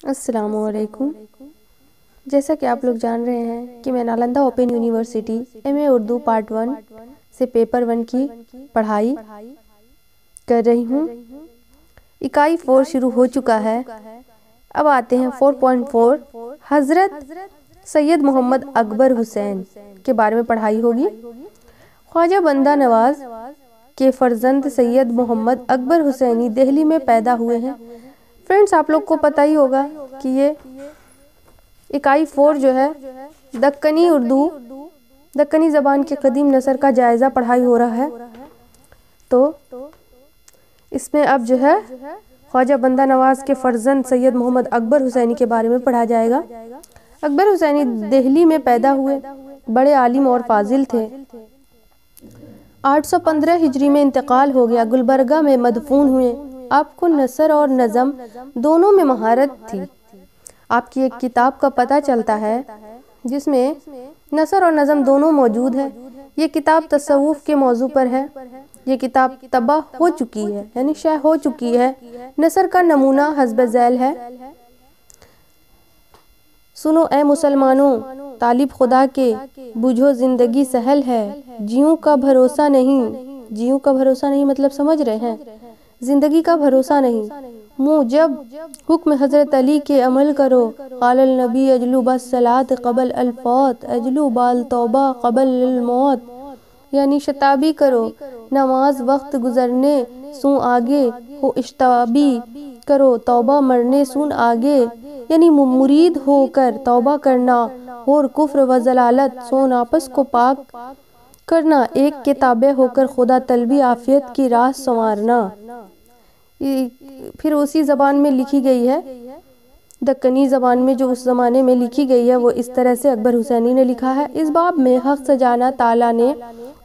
السلام علیکم۔ جیسا کہ آپ لوگ جان رہے ہیں کہ میں نالندہ اوپن یونیورسٹی ایم اے اردو پارٹ 1 سے پیپر 1 کی پڑھائی کر رہی ہوں۔ اکائی 4 شروع ہو چکا ہے۔ اب آتے ہیں 4.4 حضرت سید محمد اکبر حسین کے بارے میں پڑھائی ہوگی۔ خواجہ بندہ نواز کے فرزند سید محمد اکبر حسینی دہلی میں پیدا ہوئے ہیں۔ فرینڈز، آپ لوگ کو پتہ ہی ہوگا کہ یہ اکائی 4 جو ہے دکنی اردو دکنی زبان کے قدیم نثر کا جائزہ پڑھائی ہو رہا ہے۔ تو اس میں اب جو ہے خواجہ بندہ نواز کے فرزند سید محمد اکبر حسینی کے بارے میں پڑھا جائے گا۔ اکبر حسینی دہلی میں پیدا ہوئے، بڑے عالم اور فاضل تھے۔ 815 ہجری میں انتقال ہو گیا، گلبرگہ میں مدفون ہوئے۔ آپ کو نثر اور نظم دونوں میں مہارت تھی۔ آپ کی ایک کتاب کا پتہ چلتا ہے جس میں نثر اور نظم دونوں موجود ہے۔ یہ کتاب تصوف کے موضوع پر ہے۔ یہ کتاب طبع ہو چکی ہے، یعنی شائع ہو چکی ہے۔ نثر کا نمونہ حسب ذیل ہے: سنو اے مسلمانوں، طالب خدا کے، بجھو زندگی سہل ہے، جیوں کا بھروسہ نہیں۔ جیوں کا بھروسہ نہیں مطلب سمجھ رہے ہیں؟ زندگی کا بھروسہ نہیں۔ موجب حکم حضرت علی کے عمل کرو، قال النبی اجلو بالصلاۃ قبل الفوت، اجلو بالتوبہ قبل الموت، یعنی شتابی کرو، نماز وقت گزرنے سوں آگے ہو، اشتابی کرو، توبہ مرنے سون آگے، یعنی مرید ہو کر توبہ کرنا اور کفر و ضلالت سون آپس کو پاک کرنا، ایک کے تابع ہو کر خدا طلبی عافیت کی راہ سنوارنا۔ پھر اسی زبان میں لکھی گئی ہے، دکنی زبان میں جو اس زمانے میں لکھی گئی ہے، وہ اس طرح سے اکبر حسینی نے لکھا ہے۔ اس باب میں حق سجانہ تعالیٰ نے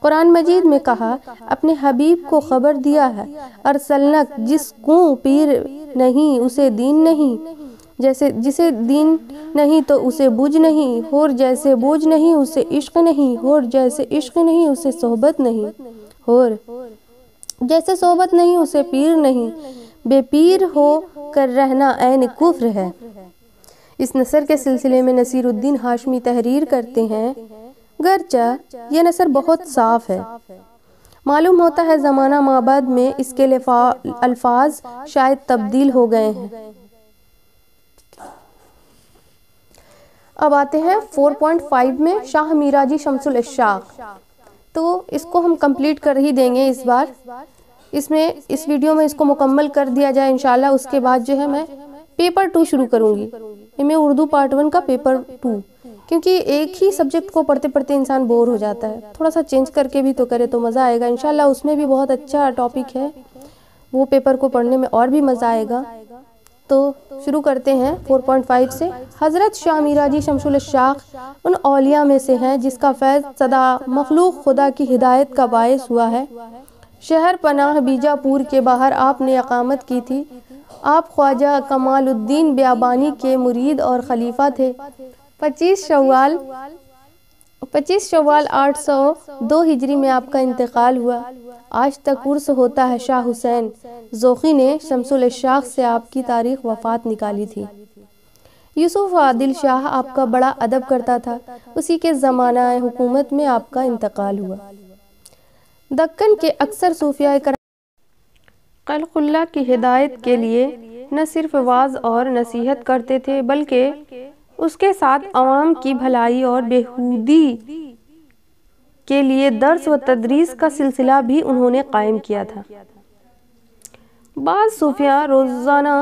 قرآن مجید میں کہا، اپنے حبیب کو خبر دیا ہے، ارسلنک، جس کو پیر نہیں اسے دین نہیں، جسے دین نہیں تو اسے بوجھ نہیں، اور جیسے بوجھ نہیں اسے عشق نہیں، اور جیسے عشق نہیں اسے صحبت نہیں، اور جیسے صحبت نہیں اسے پیر نہیں، بے پیر ہو کر رہنا عین کفر ہے۔ اس نثر کے سلسلے میں نصیر الدین ہاشمی تحریر کرتے ہیں، گرچہ یہ نثر بہت صاف ہے، معلوم ہوتا ہے زمانہ مابعد میں اس کے الفاظ شاید تبدیل ہو گئے ہیں۔ اب آتے ہیں 4.5 میں شاہ میراجی شمس الاشراق۔ تو اس کو ہم کمپلیٹ کر ہی دیں گے اس بار۔ اس ویڈیو میں اس کو مکمل کر دیا جائے انشاءاللہ۔ اس کے بعد جو ہے میں پیپر 2 شروع کروں گی، میں اردو پارٹ 1 کا پیپر 2، کیونکہ ایک ہی سبجیکٹ کو پڑھتے پڑھتے انسان بور ہو جاتا ہے، تھوڑا سا چینج کر کے بھی تو کرے تو مزہ آئے گا انشاءاللہ۔ اس میں بھی بہت اچھا ٹاپک ہے، وہ پیپر کو پڑھنے میں اور بھی مزہ آئے گا۔ تو شروع کرتے ہیں 4.5 سے۔ حضرت شاہ میراجی شمس الاشراق ان اولیاء میں سے ہیں جس کا فیض صدا مخلوق خدا کی ہدایت کا باعث ہوا ہے۔ شہر پناہ بیجاپور کے باہر آپ نے اقامت کی تھی۔ آپ خواجہ کمال الدین بیابانی کے مرید اور خلیفہ تھے۔ 25 شوال 802 ہجری میں آپ کا انتقال ہوا۔ آج تک عرس ہوتا ہے شاہ حسین ذوقی نے شمس الاشراق سے آپ کی تاریخ وفات نکالی تھی۔ یوسف عادل شاہ آپ کا بڑا ادب کرتا تھا، اسی کے زمانہ حکومت میں آپ کا انتقال ہوا۔ دکن کے اکثر صوفیاء کرام خلق اللہ کی ہدایت کے لیے نہ صرف وعظ اور نصیحت کرتے تھے بلکہ اس کے ساتھ عوام کی بھلائی اور بہبودی کے لیے درس و تدریس کا سلسلہ بھی انہوں نے قائم کیا تھا۔ بعض صوفیاء روزانہ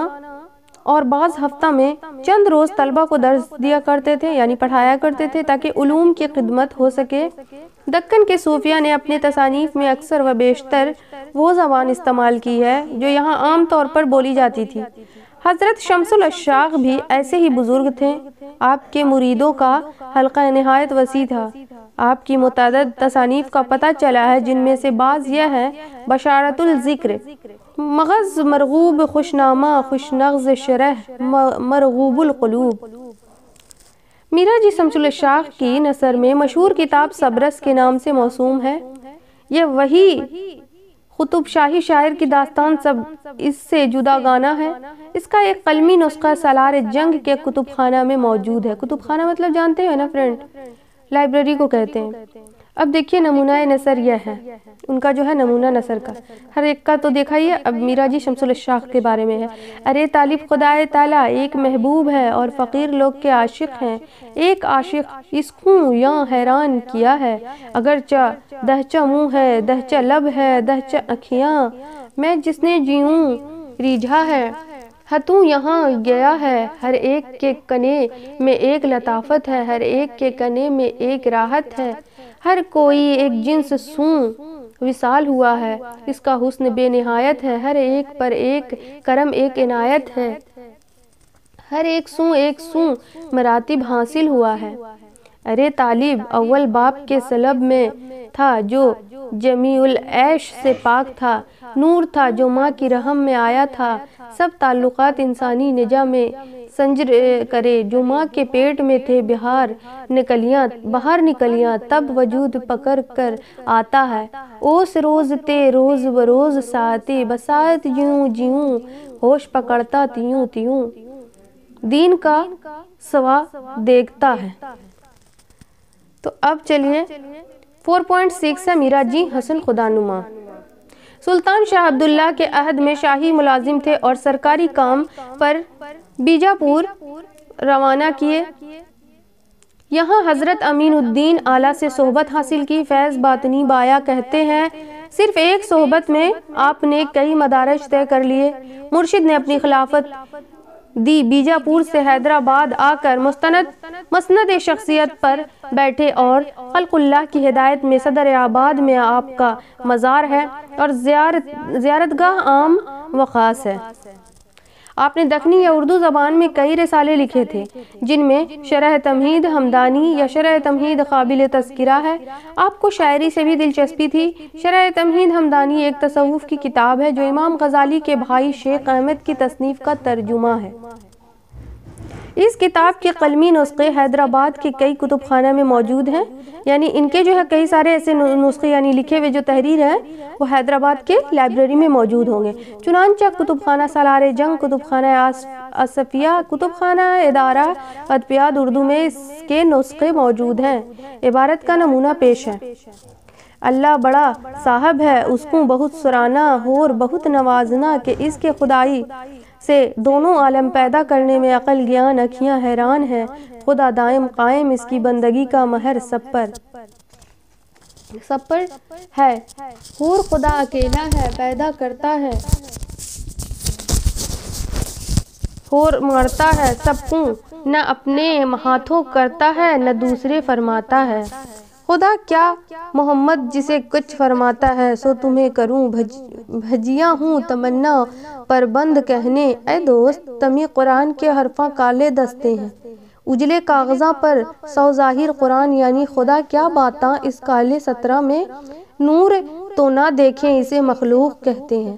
اور بعض ہفتہ میں چند روز طلبہ کو درس دیا کرتے تھے، یعنی پڑھایا کرتے تھے تاکہ علوم کی خدمت ہو سکے۔ دکن کے صوفیاء نے اپنے تصانیف میں اکثر و بیشتر وہ زبان استعمال کی ہے جو یہاں عام طور پر بولی جاتی تھی۔ حضرت شمس الاشراق بھی ایسے ہی بزرگ تھے۔ آپ کے مریدوں کا حلقہ نہایت وسیع تھا۔ آپ کی متعدد تصانیف کا پتہ چلا ہے، جن میں سے بعض یہ ہیں: بشارت الذکر، مغز مرغوب خوشنامہ، خوشنغز شرح مرغوب القلوب۔ میراجی شمس الاشراق کی نثر میں مشہور کتاب سبرس کے نام سے موسوم ہے۔ یہ وہی قطب شاہی شاعر کی داستان سب اس سے جدا گانا ہے۔ اس کا ایک قلمی نسخہ سالار جنگ کے کتب خانہ میں موجود ہے۔ کتب خانہ مطلب جانتے ہیں نا فرینڈ، لائبریری کو کہتے ہیں۔ اب دیکھیے نمونہ نثر یہ ہے، ان کا جو ہے نمونہ نثر کا، ہر ایک کا تو دیکھا ہی ہے۔ اب میرا جی شمس الاشراق کے بارے میں ہے۔ ارے طالب خدائے تعالیٰ ایک محبوب ہے اور فقیر لوگ کے عاشق ہیں، ایک عاشق اس کو یاں حیران کیا ہے، اگرچہ دہچہ منہ ہے، دہچہ لب ہے، دہچہ اکھیاں، میں جس نے جیوں ریجھا ہے، ہتوں یہاں گیا ہے، ہر ایک کے کنے میں ایک لطافت ہے، ہر ایک کے کنے میں ایک راحت ہے، ہر کوئی ایک جنس سوں وصال ہوا ہے، اس کا حسن بے نہایت ہے، ہر ایک پر ایک کرم ایک عنایت ہے، ہر ایک سوں مراتب حاصل ہوا ہے۔ ارے طالب اول باپ کے سلب میں تھا جو جمیع العیش سے پاک تھا، نور تھا جو ماں کی رحم میں آیا تھا، سب تعلقات انسانی نجا میں سنجر کرے، جو ماں کے پیٹ میں تھے باہر نکلیاں، تب وجود پکڑ کر آتا ہے، اوس روز تے روز بروز ساعتے بساعت جیوں ہوش پکڑتا تیوں تیوں، دین کا سوا دیکھتا ہے۔ تو اب چلیے 4.6 ہے میرا جی حسن خدا نما۔ سلطان شاہ عبداللہ کے عہد میں شاہی ملازم تھے اور سرکاری کام پر بیجاپور روانہ کیے۔ یہاں حضرت امین الدین اعلیٰ سے صحبت حاصل کی۔ فیض باطنی بایا کہتے ہیں صرف ایک صحبت میں آپ نے کئی مدارج طے کر لیے۔ مرشد نے اپنی خلافت دی، بیجاپور سے حیدرآباد آ کر مسند شخصیت پر بیٹھے اور خلق اللہ کی ہدایت میں صدر آباد میں آپ کا مزار ہے اور زیارتگاہ عام و خاص ہے۔ آپ نے دکنی یا اردو زبان میں کئی رسالے لکھے تھے، جن میں شرح تمہید ہمدانی یا شرح تمہید قابل تذکرہ ہے۔ آپ کو شاعری سے بھی دلچسپی تھی۔ شرح تمہید ہمدانی ایک تصوف کی کتاب ہے جو امام غزالی کے بھائی شیخ احمد کی تصنیف کا ترجمہ ہے۔ اس کتاب کے قلمی نسخے حیدرآباد کے کئی کتب خانہ میں موجود ہیں، یعنی ان کے جو ہے کئی سارے ایسے نسخے یعنی لکھے ہوئے جو تحریر ہے وہ حیدرآباد کے لائبریری میں موجود ہوں گے۔ چنانچہ کتب خانہ سالار جنگ، کتب خانہ آصفیہ، کتب خانہ ادارہ ادبیات اردو میں اس کے نسخے موجود ہیں۔ عبارت کا نمونہ پیش ہے۔ اللہ بڑا صاحب ہے، اس کو بہت سرانا ہور بہت نوازنا کہ اس کے خدائی سے دونوں عالم پیدا کرنے میں عقل گیان اکھیاں حیران ہے، خدا دائم قائم اس کی بندگی کا مہر سب پر ہے، ہور خدا اکیلا ہے پیدا کرتا ہے ہور مارتا ہے سب کو، نہ اپنے ہاتھوں کرتا ہے نہ دوسرے فرماتا ہے، خدا کیا محمد جسے کچھ فرماتا ہے سو تمہیں کروں بھجیاں ہوں تمنا پر بند کہنے، اے دوست تمہیں قرآن کے حرفاں کالے دستے ہیں، اجلے کاغذاں پر سو ظاہر قرآن یعنی خدا کیا باتاں اس کالے سطرہ میں، نور تو نہ دیکھیں اسے مخلوق کہتے ہیں۔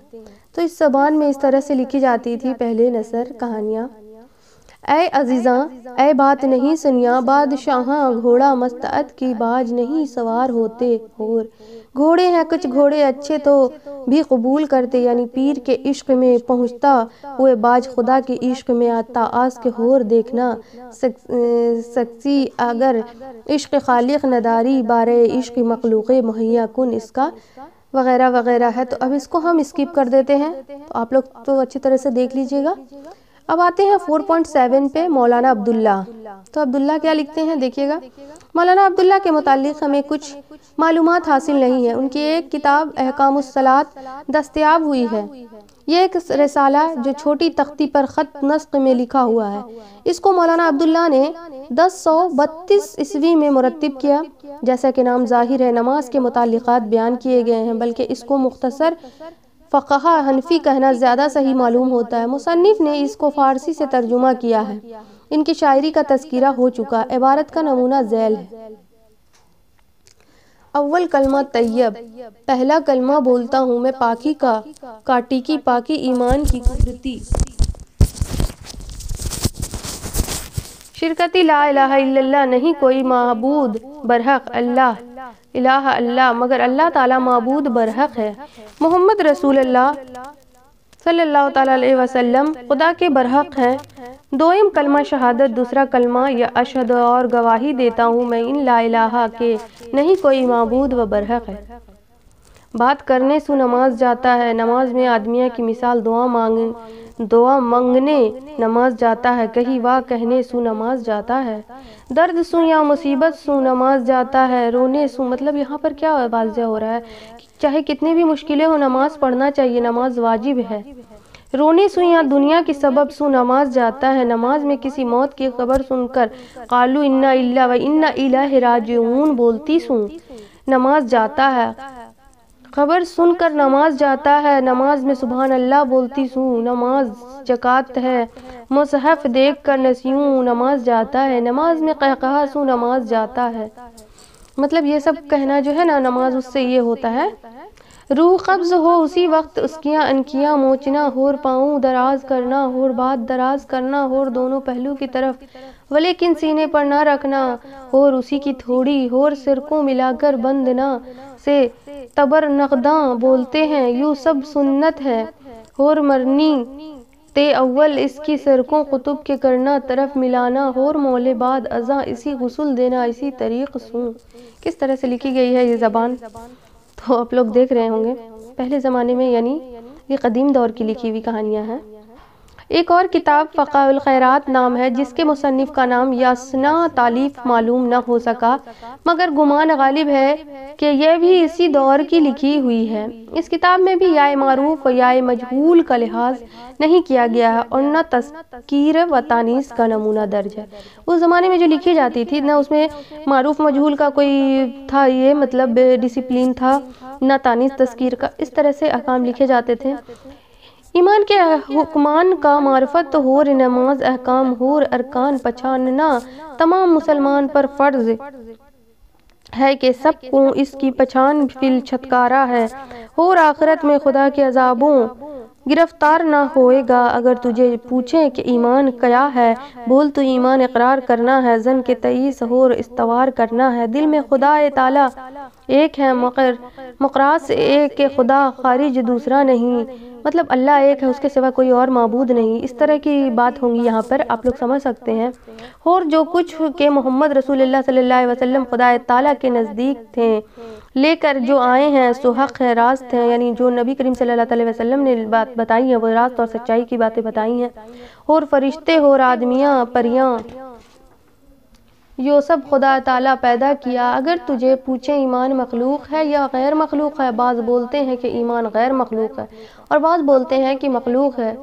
تو اس زبان میں اس طرح سے لکھی جاتی تھی پہلے نثر کہانیاں۔ اے عزیزاں اے بات نہیں سنیاں، بادشاہاں گھوڑا مستعد کی باج نہیں سوار ہوتے، ہور گھوڑے ہیں کچھ گھوڑے اچھے تو بھی قبول کرتے، یعنی پیر کے عشق میں پہنچتا ہوئے باج خدا کے عشق میں آتا، آس کے ہور دیکھنا سکسی اگر عشق خالق نداری بارے عشق مخلوق مہیا کن اس کا وغیرہ وغیرہ ہے۔ تو اب اس کو ہم اسکپ کر دیتے ہیں، تو آپ لوگ تو اچھی طرح سے دیکھ لیجئے گا۔ اب آتے ہیں 4.7 پہ مولانا عبداللہ۔ تو عبداللہ کیا لکھتے ہیں دیکھیے گا۔ مولانا عبداللہ کے متعلق ہمیں کچھ معلومات حاصل نہیں ہیں۔ ان کی ایک کتاب احکام الصلاۃ دستیاب ہوئی ہے۔ یہ ایک رسالہ جو چھوٹی تختی پر خط نسق میں لکھا ہوا ہے۔ اس کو مولانا عبداللہ نے 1032 عیسوی میں مرتب کیا۔ جیسا کہ نام ظاہر ہے نماز کے متعلقات بیان کیے گئے ہیں، بلکہ اس کو مختصر فقہ حنفی کہنا زیادہ صحیح معلوم ہوتا ہے۔ مصنف نے اس کو فارسی سے ترجمہ کیا ہے۔ ان کی شاعری کا تذکرہ ہو چکا۔ عبارت کا نمونہ ذیل ہے۔ اول کلمہ طیب، پہلا کلمہ بولتا ہوں میں پاکی کا، کاٹی کی پاکی ایمان کی قدرتی شرکتی لا الہ الا اللہ، نہیں کوئی معبود برحق اللہ، الہ اللہ مگر اللہ تعالی معبود برحق ہے، محمد رسول اللہ صلی اللہ تعالیٰ علیہ وسلم خدا کے برحق ہیں، دوئم کلمہ شہادت، دوسرا کلمہ یا اشہد اور گواہی دیتا ہوں میں ان لا الہ کے نہیں کوئی معبود و برحق ہے۔ بات کرنے سو نماز جاتا ہے، نماز میں آدمیہ کی مثال دعا مانگنے نماز جاتا ہے، کہیں واہ کہنے سو نماز جاتا ہے، درد سو یا مصیبت سو نماز جاتا ہے، رونے سو مطلب یہاں پر کیا واضح ہو رہا ہے، چاہے کتنی بھی مشکلیں ہو نماز پڑھنا چاہیے، نماز واجب ہے، رونے سو یا دنیا کی سبب سو نماز جاتا ہے، نماز میں کسی موت کی خبر سن کر قالو انا للہ و انا الیہ راجعون بولتی سو نماز جاتا ہے، خبر سن کر نماز جاتا ہے، نماز میں سبحان اللہ بولتی سو نماز زکوٰۃ ہے، مصحف دیکھ کر نسیوں نماز جاتا ہے، نماز میں قہقہہ سو نماز جاتا ہے، مطلب یہ سب کہنا جو ہے نا نماز اس سے یہ ہوتا ہے، روح قبض ہو اسی وقت اس کیا انکیاں موچنا، ہور پاؤں دراز کرنا، ہور بات دراز کرنا، ہور دونوں پہلو کی طرف ولیکن سینے پر نہ رکھنا، ہور اسی کی تھوڑی، ہور سرکوں ملا کر بندنا سے تبر نقداں بولتے ہیں، یوں سب سنت ہے، ہور مرنی تے اول اس کی سرکوں قطب کے کرنا طرف ملانا، ہور مولے بعد ازاں اسی غسل دینا، اسی طریق سوں۔ کس طرح سے لکھی گئی ہے یہ زبان تو آپ لوگ دیکھ رہے ہوں گے، پہلے زمانے میں یعنی یہ قدیم دور کی لکھی ہوئی کہانیاں ہیں۔ ایک اور کتاب فقہ الخیرات نام ہے جس کے مصنف کا نام یاسنا تالیف معلوم نہ ہو سکا مگر گمان غالب ہے کہ یہ بھی اسی دور کی لکھی ہوئی ہے۔ اس کتاب میں بھی یا معروف و یا مجہول کا لحاظ نہیں کیا گیا ہے اور نہ تذکیر و تانیث کا نمونہ درج ہے۔ اس زمانے میں جو لکھی جاتی تھی نہ اس میں معروف مجہول کا کوئی تھا یہ مطلب ڈسپلین تھا، نہ تانیث تذکیر کا، اس طرح سے احکام لکھے جاتے تھے۔ ایمان کے حکمان کا معرفت ہور نماز احکام ہور ارکان پہچاننا تمام مسلمان پر فرض ہے کہ سب کو اس کی پہچان فی الچھتکارا ہے، ہور آخرت میں خدا کے عذابوں گرفتار نہ ہوئے گا۔ اگر تجھے پوچھیں کہ ایمان کیا ہے بول تو ایمان اقرار کرنا ہے، زن کے تئیس ہور استوار کرنا ہے، دل میں خدا تعالی ایک ہے مقراس ایک کہ خدا خارج دوسرا نہیں، مطلب اللہ ایک ہے اس کے سوا کوئی اور معبود نہیں، اس طرح کی بات ہوں گی یہاں پر آپ لوگ سمجھ سکتے ہیں۔ اور جو کچھ کہ محمد رسول اللہ صلی اللہ علیہ وسلم خدا تعالیٰ کے نزدیک تھے لے کر جو آئے ہیں سو حق ہے راست ہیں، یعنی جو نبی کریم صلی اللہ علیہ وسلم نے بات بتائی ہیں وہ راست اور سچائی کی باتیں بتائی ہیں، اور فرشتے اور آدمیاں پریاں یہ سب خدا تعالیٰ پیدا کیا۔ اگر تجھے پوچھیں ایمان مخلوق ہے یا غیر مخلوق ہے، بعض بولتے ہیں کہ ایمان غیر مخلوق ہے اور بعض بولتے ہیں کہ مخلوق ہے،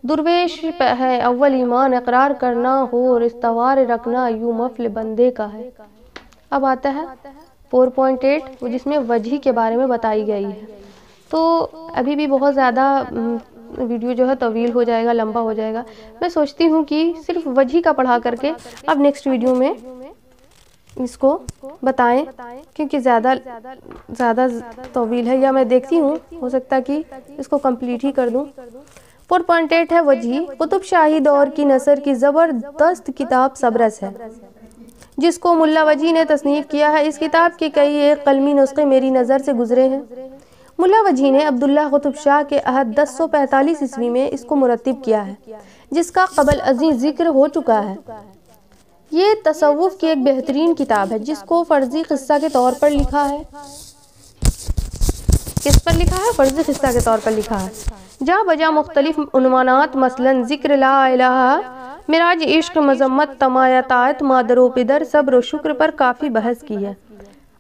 درویش ہے اول ایمان اقرار کرنا اور استوار رکھنا یوں مفل بندے کا ہے۔ اب آتا ہے 4.8 جس میں وجہ کے بارے میں بتائی گئی ہے، تو ابھی بھی بہت زیادہ ویڈیو جو ہے طویل ہو جائے گا، لمبا ہو جائے گا، میں سوچتی ہوں کہ صرف وجہ کا پڑھا کر کے اب نیکسٹ ویڈیو میں اس کو بتائیں کیونکہ زیادہ طویل ہے، یا میں دیکھتی ہوں ہو سکتا کہ اس کو کمپلیٹ ہی کر دوں۔ 4.8 ہے وجہ، قطب شاہی دور کی نثر کی زبردست کتاب سبرس ہے جس کو ملا وجی نے تصنیف کیا ہے۔ اس کتاب کے کئی ایک قلمی نسخے میری نظر سے گزرے ہیں۔ ملا وجی نے عبداللہ قطب شاہ کے عہد 1045 عیسوی میں اس کو مرتب کیا ہے جس کا قبل ازیں ذکر ہو چکا ہے۔ یہ تصوف کی ایک بہترین کتاب ہے جس کو فرضی قصہ کے طور پر لکھا ہے۔ کس پر لکھا ہے؟ فرضی قصہ کے طور پر لکھا ہے۔ جا بجا مختلف عنوانات مثلاً ذکر لا الہ، معراج عشق، مذمت طاعت مادر و پدر، صبر و شکر پر کافی بحث کی ہے۔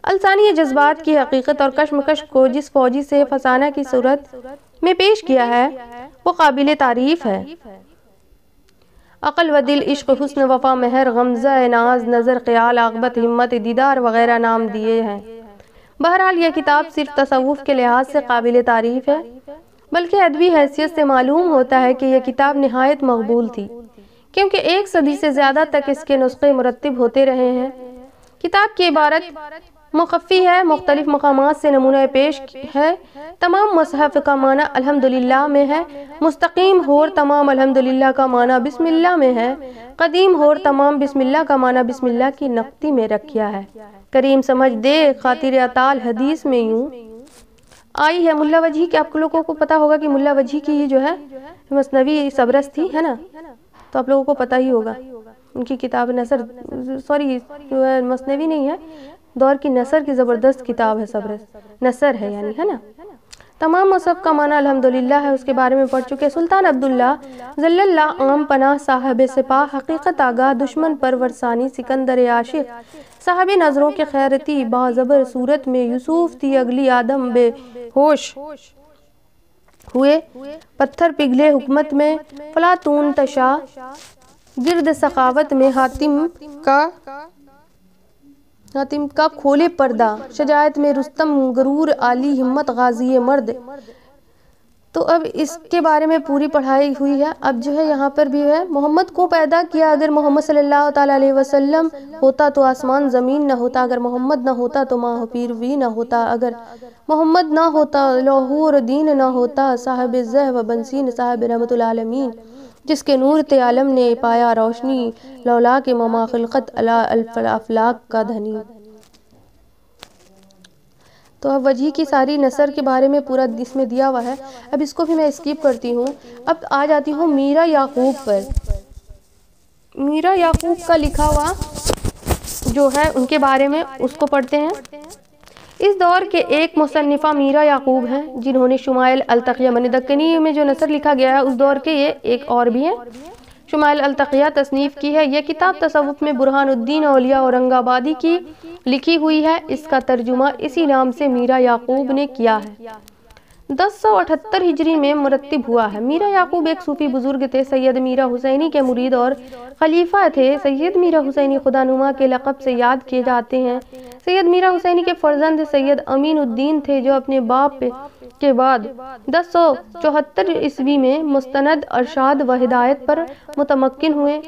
الثانی جذبات کی حقیقت اور کشمکش کو جس فوجی سے فسانہ کی صورت میں پیش کیا ہے وہ قابل تعریف ہے۔ عقل و دل، عشق، حسن، وفا، مہر، غمزہ، ناز، نظر، خیال، عاقبت، ہمت، دیدار وغیرہ نام دیے ہیں۔ بہرحال یہ کتاب صرف تصوف کے لحاظ سے قابل تعریف ہے بلکہ ادبی حیثیت سے معلوم ہوتا ہے کہ یہ کتاب نہایت مقبول تھی کیونکہ 1 صدی سے زیادہ تک اس کے نسخے مرتب ہوتے رہے ہیں۔ کتاب کی عبارت مخفی ہے، مختلف مقامات سے نمونہ پیش ہے۔ تمام مصحف کا معنی الحمدللہ میں ہے۔ مستقیم ہور تمام الحمدللہ کا معنی بسم اللہ میں ہے۔ قدیم ہور تمام بسم اللہ کا معنی بسم اللہ کی نقطی میں رکھیا ہے۔ کریم سمجھ دے خاطر اطال حدیث میں یوں آئی ہے۔ ملا وجہی کے آپ لوگوں کو پتا ہوگا کہ ملا وجہی کی جو ہے مثنوی صبرس تھی ہے نا، تو آپ لوگوں کو پتا ہی ہوگا ان کی کتاب نثر، سوری مثنوی نہیں ہے، دور کی نثر کی زبردست کتاب ہے صبرس، نثر ہے یعنی ہے نا۔ تمام مصحف کا معنی الحمدللہ ہے، اس کے بارے میں پڑھ چکے۔ سلطان عبداللہ ذل اللہ عام پناہ صاحب سپاہ حقیقت آگاہ دشمن پر ورسانی سکندر عاشق صاحب نظروں کے خیرتی بازبر صورت میں یوسف تھی اگلی آدم بے ہوش ہوئے پتھر پگھلے حکمت میں فلاطون تشا گرد سخاوت میں حاتم کا کھولے پردہ شجاعت میں رستم غرور عالی ہمت غازی مرد۔ تو اب اس کے بارے میں پوری پڑھائی ہوئی ہے۔ اب جو ہے یہاں پر بھی ہے محمد کو پیدا کیا، اگر محمد صلی اللہ تعالیٰ علیہ وسلم ہوتا تو آسمان زمین نہ ہوتا، اگر محمد نہ ہوتا تو ماہ پیروی نہ ہوتا، اگر محمد نہ ہوتا لوح اور دین نہ ہوتا، صاحب زہ و بنسین صاحب رحمت العالمین جس کے نور تے عالم نے پایا روشنی لولا کے مما خلقت افلاک کا دھنی۔ تو اب وجہی کی ساری نثر کے بارے میں پورا اس میں دیا ہوا ہے، اب اس کو بھی میں اسکیپ کرتی ہوں۔ اب آ جاتی ہوں میرا یعقوب پر۔ میرا یعقوب کا لکھا ہوا جو ہے ان کے بارے میں اس کو پڑھتے ہیں۔ اس دور کے ایک مصنفہ میرا یعقوب ہیں جنہوں نے شمائل التقیہ من دکنی میں جو نثر لکھا گیا ہے اس دور کے، یہ ایک اور بھی ہے، شمائل التقیہ تصنیف کی ہے۔ یہ کتاب تصوف میں برہان الدین اولیاء اورنگ آبادی کی لکھی ہوئی ہے۔ اس کا ترجمہ اسی نام سے میرا یعقوب نے کیا ہے۔ 1078 ہجری میں مرتب ہوا ہے۔ میرا یعقوب ایک صوفی بزرگ تھے، سید میرا حسینی کے مرید اور خلیفہ تھے۔ سید میرا حسینی خدا نما کے لقب سے یاد کیے جاتے ہیں۔ سید میرا حسینی کے فرزند سید امین الدین تھے جو اپنے باپ کے بعد 1074 عیسوی میں مستند ارشاد و ہدایت پر متمکن ہوئے۔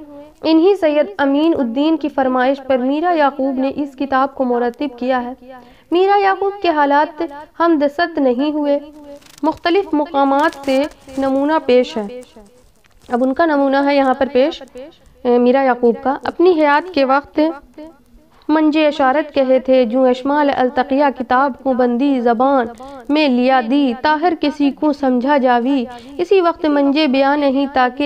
انہی سید امین الدین کی فرمائش پر میرا یعقوب نے اس کتاب کو مرتب کیا ہے۔ میرا یعقوب کے حالات ہم دست نہیں ہوئے، مختلف مقامات سے نمونہ پیش ہے۔ اب ان کا نمونہ ہے یہاں پر پیش میرا یعقوب کا۔ اپنی حیات کے وقت منجے اشارت کہے تھے جو اشمال التقیہ کتاب کو بندی زبان میں لیا دی، طاہر کسی کو سمجھا جاوی اسی وقت منجے بیان نہیں، تاکہ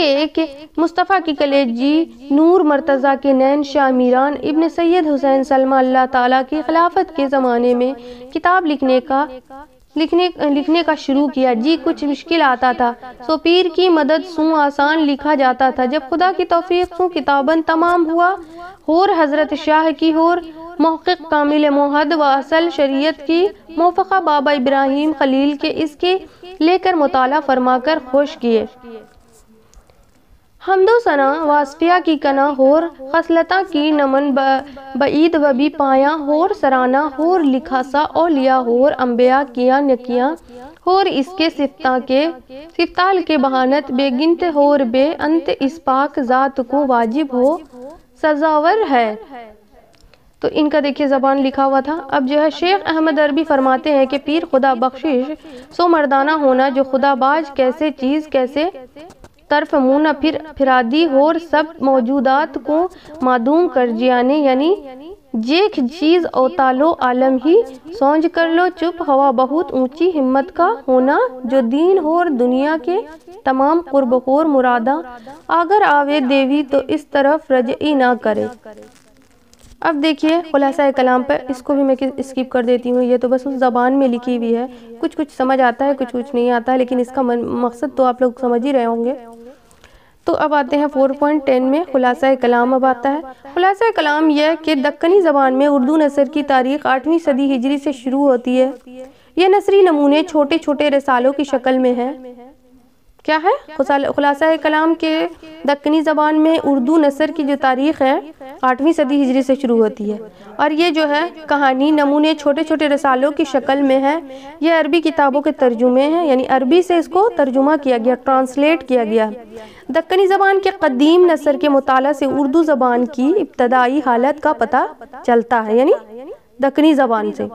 ایک مصطفیٰ کی کلیجی نور مرتضیٰ کے نین شاہ میران ابن سید حسین سلمہ اللہ تعالیٰ کی خلافت کے زمانے میں کتاب لکھنے کا شروع کیا۔ جی کچھ مشکل آتا تھا سو پیر کی مدد سوں آسان لکھا جاتا تھا، جب خدا کی توفیق سوں کتابن تمام ہوا، ہور حضرت شاہ کی ہور محقق کامل موحد و اصل شریعت کی موفقہ بابا ابراہیم خلیل کے اس کے لے کر مطالعہ فرما کر خوش کیے۔ حمد و ثنا واسفیہ کی کنا ہور خصلتاں کی نمن بعید و بھی پایا، ہور سرانہ ہور لکھا سا اولیاء ہور انبیاء کیا نکیاں، ہور اس کے صفتال کے بہانت بے گنت ہور بے انت اس پاک ذات کو واجب ہو سزاور ہے۔ تو ان کا دیکھیے زبان لکھا ہوا تھا۔ اب جو ہے شیخ احمد عربی فرماتے ہیں کہ پیر خدا بخشش سو مردانہ ہونا، جو خدا باج کیسے چیز کیسے طرف منہ نہ پھرادی ہور سب موجودات کو معدوم کر جیانے، یعنی جیک چیز اوتالو عالم ہی سونج کر لو چپ ہوا بہت اونچی ہمت کا ہونا، جو دین ہور دنیا کے تمام قرب خور مرادہ اگر آوے دیوی تو اس طرف رجعی نہ کرے۔ اب دیکھیے خلاصہ کلام پر، اس کو بھی میں اسکیپ کر دیتی ہوں، یہ تو بس اس زبان میں لکھی ہوئی ہے، کچھ سمجھ آتا ہے کچھ نہیں آتا ہے، لیکن اس کا مقصد تو آپ لوگ سمجھ ہی رہے ہوں گے۔ تو اب آتے ہیں 4.10 میں خلاصہ کلام۔ اب آتا ہے خلاصہ کلام یہ کہ دکنی زبان میں اردو نثر کی تاریخ 8ویں صدی ہجری سے شروع ہوتی ہے۔ یہ نثری نمونے چھوٹے چھوٹے رسالوں کی شکل میں ہیں۔ کیا ہے خلاصہ کلام کے دکنی زبان میں اردو نثر کی جو تاریخ ہے 8ویں صدی ہجری سے شروع ہوتی ہے، اور یہ جو ہے کہانی نمونے چھوٹے چھوٹے رسالوں کی شکل میں ہے۔ یہ عربی کتابوں کے ترجمے ہیں، یعنی عربی سے اس کو ترجمہ کیا گیا، ٹرانسلیٹ کیا گیا۔ دکنی زبان کے قدیم نثر کے مطالعہ سے اردو زبان کی ابتدائی حالت کا پتہ چلتا ہے، یعنی دکنی زبان سے،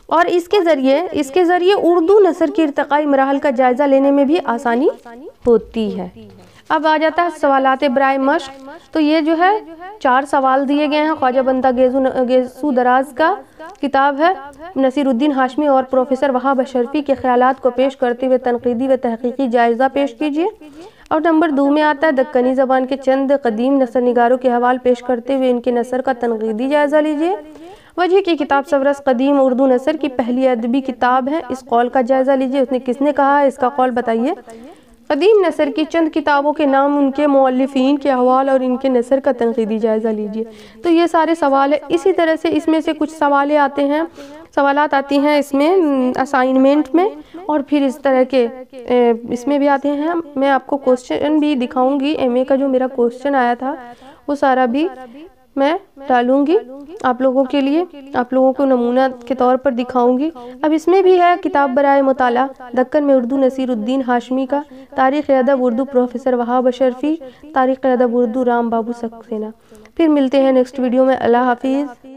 اور اس کے ذریعے اردو نثر کے ارتقائی مراحل کا جائزہ لینے میں بھی آسانی ہوتی ہے۔ اب آ جاتا ہے سوالات برائے مشق۔ تو یہ جو ہے 4 سوال دیے گئے ہیں، خواجہ بندہ گیسو دراز کا کتاب ہے، نصیر الدین ہاشمی اور پروفیسر وہاب اشرفی کے خیالات کو پیش کرتے ہوئے تنقیدی و تحقیقی جائزہ پیش کیجیے۔ اور نمبر 2 میں آتا ہے دکنی زبان کے چند قدیم نثر نگاروں کے حوال پیش کرتے ہوئے ان کے نثر کا تنقیدی جائزہ لیجیے۔ وجہ کی کتاب سورس قدیم اردو نثر کی پہلی ادبی کتاب ہے، اس قول کا جائزہ لیجیے، اس نے کس نے کہا ہے، اس کا قول بتائیے۔ قدیم نثر کی چند کتابوں کے نام، ان کے مؤلفین کے احوال اور ان کے نثر کا تنقیدی جائزہ لیجیے۔ تو یہ سارے سوال ہیں۔ اسی طرح سے اس میں سے کچھ سوالات آتی ہیں اس میں اسائنمنٹ میں، اور پھر اس طرح کے اس میں بھی آتے ہیں۔ میں آپ کو کوسچن بھی دکھاؤں گی، ایم اے کا جو میرا کوسچن آیا تھا وہ سارا بھی میں ڈالوں گی آپ لوگوں کے لیے، آپ لوگوں کو نمونہ کے طور پر دکھاؤں گی۔ اب اس میں بھی ہے کتاب برائے مطالعہ دکن میں اردو نصیر الدین ہاشمی کا، تاریخ ادب اردو پروفیسر وہاب اشرفی، تاریخ ادب اردو رام بابو سکسینہ۔ پھر ملتے ہیں نیکسٹ ویڈیو میں، اللہ حافظ۔